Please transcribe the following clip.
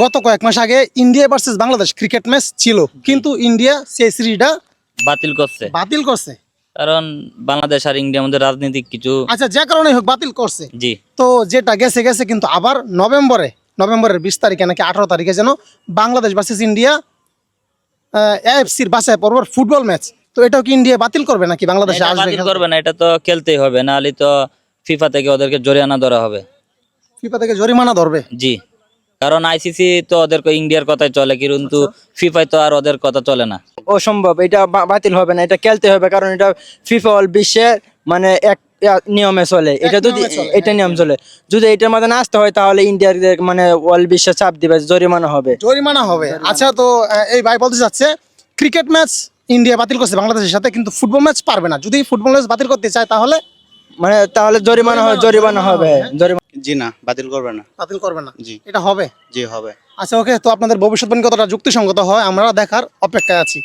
গত কয়েক মাস আগে India versus Bangladesh cricket match ছিল, কিন্তু ইন্ডিয়া সেই সিরিজটা বাতিল করছে। কারণ বাংলাদেশ আর ইন্ডিয়ার মধ্যে রাজনৈতিক কিছু আচ্ছা, যে কারণে হোক বাতিল করছে। জি তো যেটা গেছে গেছে, কিন্তু আবার নভেম্বরের 20 তারিখে নাকি 18 তারিখে যেন বাংলাদেশ ভার্সেস ইন্ডিয়া এএফসির বাছাই পর্বের ফুটবল ম্যাচ। তো এটাও কি ইন্ডিয়া বাতিল করবে নাকি বাংলাদেশে এটা আসবে? বাতিল করবে না, এটা তো খেলতেই হবে, নাহলে তো ফিফা থেকে ওদেরকে জরিমানা ধরা হবে। ফিফা থেকে জরিমানা ধরবে। জি, কারণ আইসিসি তো ওদেরকে ইন্ডিয়ার কথাই চলে, কিন্তু ফিফায় তো আর ওদের কথা চলে না। অসম্ভব, এটা বাতিল হবে না, এটা খেলতে হবে। কারণ এটা ফিফা অল বিশ্বের মানে এক নিয়মে চলে, এটা যদি এটা নিয়ম চলে, যদি এটার মধ্যে না আসতে হয় তাহলে ইন্ডিয়ার মানে অল বিশ্বে চাপ দিবে, জরিমানা হবে। আচ্ছা, তো এই ভাই বলতে চাচ্ছে ক্রিকেট ম্যাচ ইন্ডিয়া বাতিল করছে বাংলাদেশের সাথে, কিন্তু ফুটবল ম্যাচ পারবে না। যদি ফুটবল ম্যাচ বাতিল করতে চায় তাহলে মানে তাহলে জরিমানা হবে। জি না, বাতিল করবে না। বাতিল করবে না, জি। এটা হবে। জি হবে। আচ্ছা, ওকে। তো আপনাদের ভবিষ্যৎবাণী কতটা যুক্তিসঙ্গত হয় আমরা দেখার অপেক্ষায় আছি।